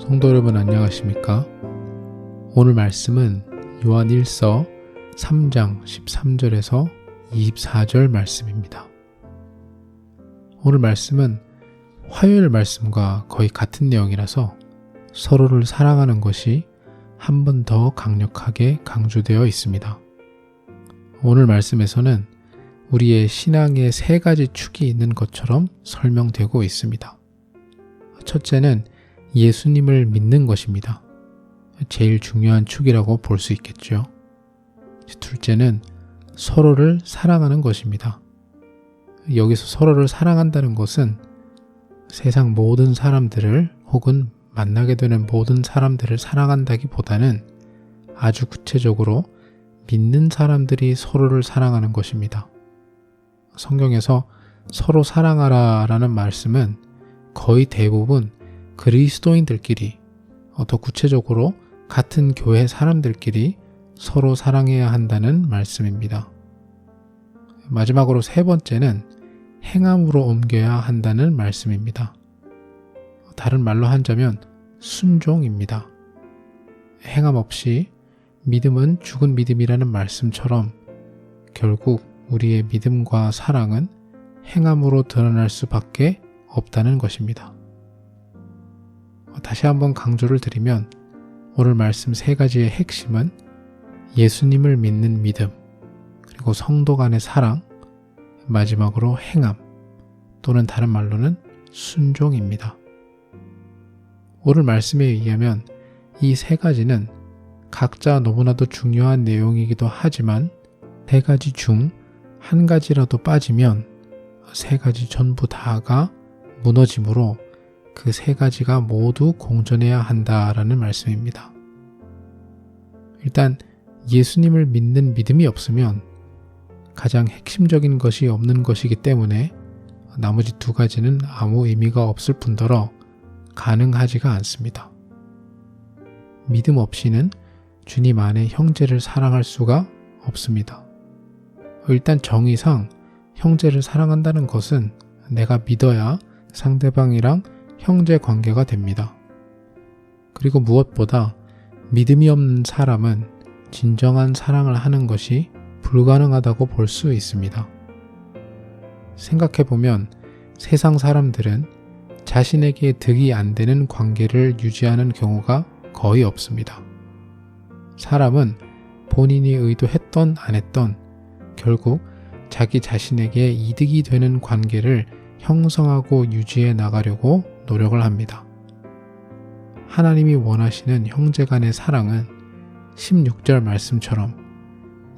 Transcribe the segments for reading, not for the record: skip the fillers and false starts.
성도 여러분 안녕하십니까? 오늘 말씀은 요한 1서 3장 13절에서 24절 말씀입니다. 오늘 말씀은 화요일 말씀과 거의 같은 내용이라서 서로를 사랑하는 것이 한 번 더 강력하게 강조되어 있습니다. 오늘 말씀에서는 우리의 신앙에 세 가지 축이 있는 것처럼 설명되고 있습니다. 첫째는 예수님을 믿는 것입니다. 제일 중요한 축이라고 볼 수 있겠죠. 둘째는 서로를 사랑하는 것입니다. 여기서 서로를 사랑한다는 것은 세상 모든 사람들을 혹은 만나게 되는 모든 사람들을 사랑한다기보다는 아주 구체적으로 믿는 사람들이 서로를 사랑하는 것입니다. 성경에서 서로 사랑하라 라는 말씀은 거의 대부분 그리스도인들끼리, 더 구체적으로 같은 교회 사람들끼리 서로 사랑해야 한다는 말씀입니다. 마지막으로 세 번째는 행함으로 옮겨야 한다는 말씀입니다. 다른 말로 하자면 순종입니다. 행함 없이 믿음은 죽은 믿음이라는 말씀처럼 결국 우리의 믿음과 사랑은 행함으로 드러날 수밖에 없다는 것입니다. 다시 한번 강조를 드리면 오늘 말씀 세 가지의 핵심은 예수님을 믿는 믿음, 그리고 성도 간의 사랑, 마지막으로 행함, 또는 다른 말로는 순종입니다. 오늘 말씀에 의하면 이 세 가지는 각자 너무나도 중요한 내용이기도 하지만 세 가지 중 한 가지라도 빠지면 세 가지 전부 다가 무너지므로 그 세 가지가 모두 공존해야 한다라는 말씀입니다. 일단 예수님을 믿는 믿음이 없으면 가장 핵심적인 것이 없는 것이기 때문에 나머지 두 가지는 아무 의미가 없을 뿐더러 가능하지가 않습니다. 믿음 없이는 주님 안에 형제를 사랑할 수가 없습니다. 일단 정의상 형제를 사랑한다는 것은 내가 믿어야 상대방이랑 형제 관계가 됩니다. 그리고 무엇보다 믿음이 없는 사람은 진정한 사랑을 하는 것이 불가능하다고 볼 수 있습니다. 생각해보면 세상 사람들은 자신에게 득이 안 되는 관계를 유지하는 경우가 거의 없습니다. 사람은 본인이 의도했던 안 했던 결국 자기 자신에게 이득이 되는 관계를 형성하고 유지해 나가려고 노력을 합니다. 하나님이 원하시는 형제 간의 사랑은 16절 말씀처럼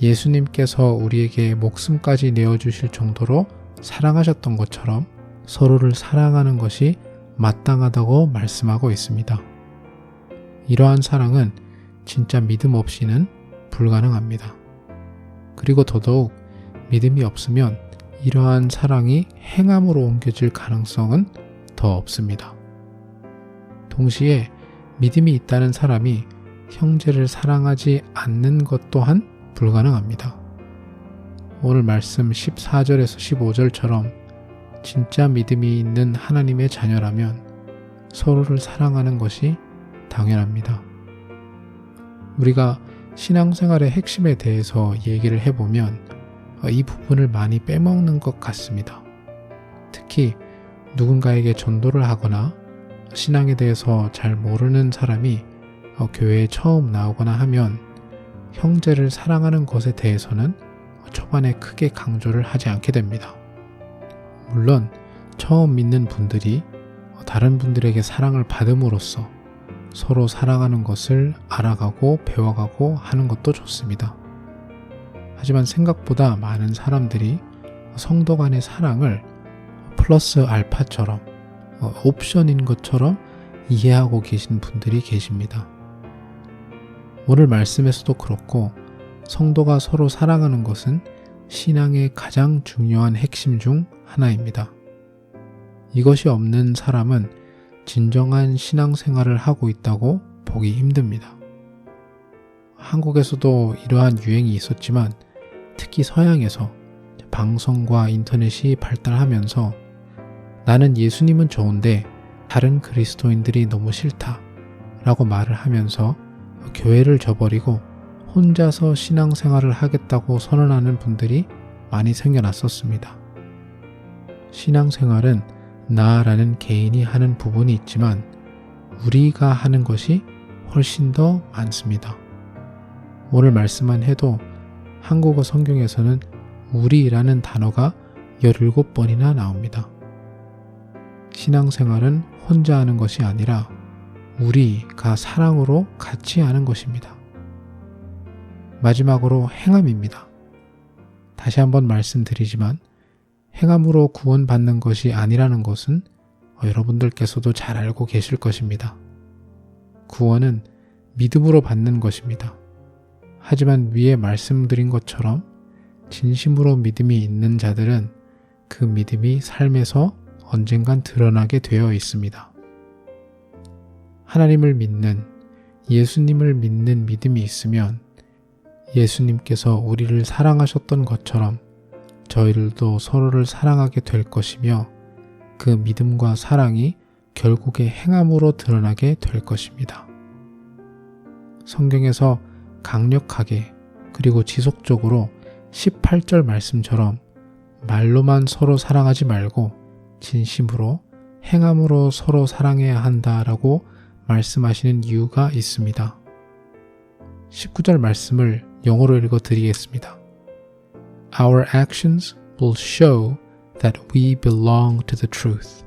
예수님께서 우리에게 목숨까지 내어주실 정도로 사랑하셨던 것처럼 서로를 사랑하는 것이 마땅하다고 말씀하고 있습니다. 이러한 사랑은 진짜 믿음 없이는 불가능합니다. 그리고 더더욱 믿음이 없으면 이러한 사랑이 행함으로 옮겨질 가능성은 더 없습니다. 동시에 믿음이 있다는 사람이 형제를 사랑하지 않는 것 또한 불가능합니다. 오늘 말씀 14절에서 15절처럼 진짜 믿음이 있는 하나님의 자녀라면 서로를 사랑하는 것이 당연합니다. 우리가 신앙생활의 핵심에 대해서 얘기를 해보면 이 부분을 많이 빼먹는 것 같습니다. 특히 누군가에게 전도를 하거나 신앙에 대해서 잘 모르는 사람이 교회에 처음 나오거나 하면 형제를 사랑하는 것에 대해서는 초반에 크게 강조를 하지 않게 됩니다. 물론 처음 믿는 분들이 다른 분들에게 사랑을 받음으로써 서로 사랑하는 것을 알아가고 배워가고 하는 것도 좋습니다. 하지만 생각보다 많은 사람들이 성도 간의 사랑을 플러스 알파처럼 옵션인 것처럼 이해하고 계신 분들이 계십니다. 오늘 말씀에서도 그렇고 성도가 서로 사랑하는 것은 신앙의 가장 중요한 핵심 중 하나입니다. 이것이 없는 사람은 진정한 신앙생활을 하고 있다고 보기 힘듭니다. 한국에서도 이러한 유행이 있었지만 특히 서양에서 방송과 인터넷이 발달하면서 나는 예수님은 좋은데 다른 그리스도인들이 너무 싫다 라고 말을 하면서 교회를 저버리고 혼자서 신앙생활을 하겠다고 선언하는 분들이 많이 생겨났었습니다. 신앙생활은 나라는 개인이 하는 부분이 있지만 우리가 하는 것이 훨씬 더 많습니다. 오늘 말씀만 해도 한국어 성경에서는 우리라는 단어가 17번이나 나옵니다. 신앙생활은 혼자 하는 것이 아니라 우리가 사랑으로 같이 하는 것입니다. 마지막으로 행함입니다. 다시 한번 말씀드리지만 행함으로 구원받는 것이 아니라는 것은 여러분들께서도 잘 알고 계실 것입니다. 구원은 믿음으로 받는 것입니다. 하지만 위에 말씀드린 것처럼 진심으로 믿음이 있는 자들은 그 믿음이 삶에서 언젠간 드러나게 되어 있습니다. 하나님을 믿는, 예수님을 믿는 믿음이 있으면 예수님께서 우리를 사랑하셨던 것처럼 저희들도 서로를 사랑하게 될 것이며 그 믿음과 사랑이 결국에 행함으로 드러나게 될 것입니다. 성경에서 강력하게 그리고 지속적으로 18절 말씀처럼 말로만 서로 사랑하지 말고 진심으로 행함으로 서로 사랑해야 한다라고 말씀하시는 이유가 있습니다. 19절 말씀을 영어로 읽어 드리겠습니다. Our actions will show that we belong to the truth.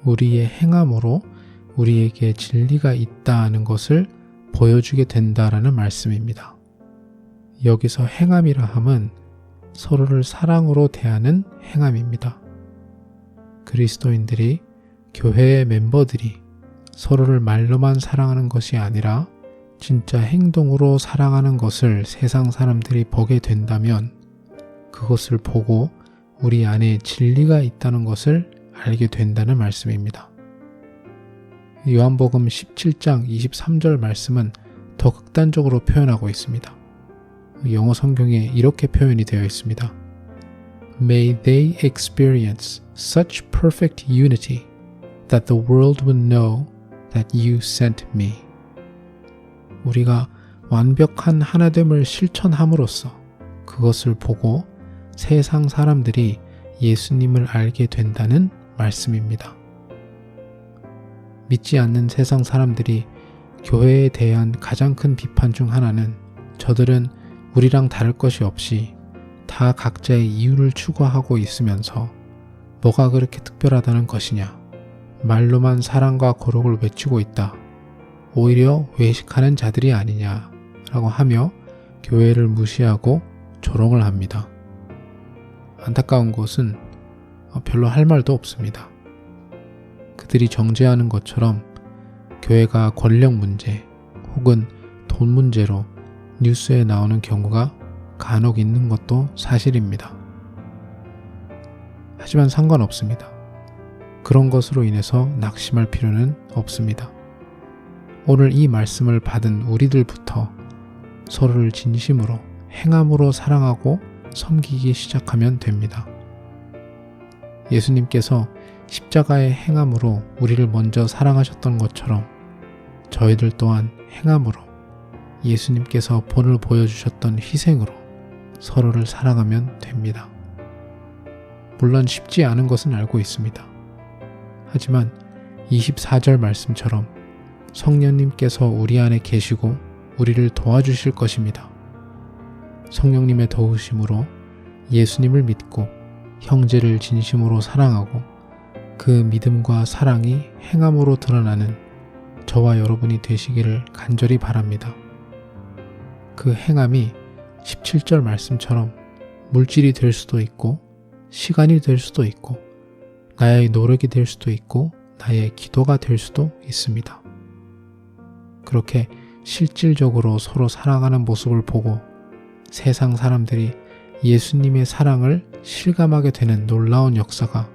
우리의 행함으로 우리에게 진리가 있다는 것을 보여주게 된다라는 말씀입니다. 여기서 행함이라 함은 서로를 사랑으로 대하는 행함입니다. 그리스도인들이, 교회의 멤버들이 서로를 말로만 사랑하는 것이 아니라 진짜 행동으로 사랑하는 것을 세상 사람들이 보게 된다면 그것을 보고 우리 안에 진리가 있다는 것을 알게 된다는 말씀입니다. 요한복음 17장 23절 말씀은 더 극단적으로 표현하고 있습니다. 영어 성경에 이렇게 표현이 되어 있습니다. May they experience such perfect unity that the world would know that you sent me. 우리가 완벽한 하나됨을 실천함으로써 그것을 보고 세상 사람들이 예수님을 알게 된다는 말씀입니다. 믿지 않는 세상 사람들이 교회에 대한 가장 큰 비판 중 하나는 저들은 우리랑 다를 것이 없이 다 각자의 이유를 추구하고 있으면서 뭐가 그렇게 특별하다는 것이냐, 말로만 사랑과 거룩을 외치고 있다, 오히려 외식하는 자들이 아니냐 라고 하며 교회를 무시하고 조롱을 합니다. 안타까운 것은 별로 할 말도 없습니다. 그들이 정죄하는 것처럼 교회가 권력 문제 혹은 돈 문제로 뉴스에 나오는 경우가 간혹 있는 것도 사실입니다. 하지만 상관없습니다. 그런 것으로 인해서 낙심할 필요는 없습니다. 오늘 이 말씀을 받은 우리들부터 서로를 진심으로 행함으로 사랑하고 섬기기 시작하면 됩니다. 예수님께서 십자가의 행함으로 우리를 먼저 사랑하셨던 것처럼 저희들 또한 행함으로 예수님께서 본을 보여주셨던 희생으로 서로를 사랑하면 됩니다. 물론 쉽지 않은 것은 알고 있습니다. 하지만 24절 말씀처럼 성령님께서 우리 안에 계시고 우리를 도와주실 것입니다. 성령님의 도우심으로 예수님을 믿고 형제를 진심으로 사랑하고 그 믿음과 사랑이 행함으로 드러나는 저와 여러분이 되시기를 간절히 바랍니다. 그 행함이 17절 말씀처럼 물질이 될 수도 있고 시간이 될 수도 있고 나의 노력이 될 수도 있고 나의 기도가 될 수도 있습니다. 그렇게 실질적으로 서로 사랑하는 모습을 보고 세상 사람들이 예수님의 사랑을 실감하게 되는 놀라운 역사가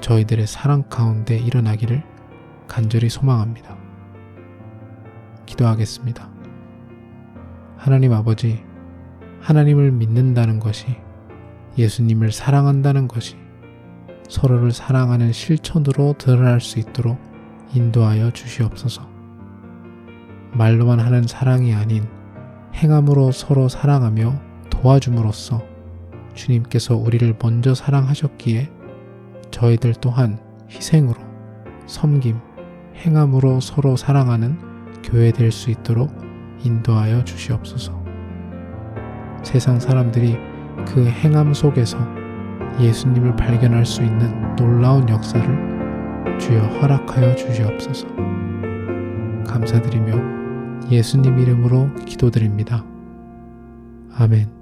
저희들의 사랑 가운데 일어나기를 간절히 소망합니다. 기도하겠습니다. 하나님 아버지, 하나님을 믿는다는 것이, 예수님을 사랑한다는 것이 서로를 사랑하는 실천으로 드러날 수 있도록 인도하여 주시옵소서. 말로만 하는 사랑이 아닌 행함으로 서로 사랑하며 도와줌으로써 주님께서 우리를 먼저 사랑하셨기에 저희들 또한 희생으로, 섬김, 행함으로 서로 사랑하는 교회 될 수 있도록 인도하여 주시옵소서. 세상 사람들이 그 행함 속에서 예수님을 발견할 수 있는 놀라운 역사를 주여 허락하여 주시옵소서. 감사드리며 예수님 이름으로 기도드립니다. 아멘.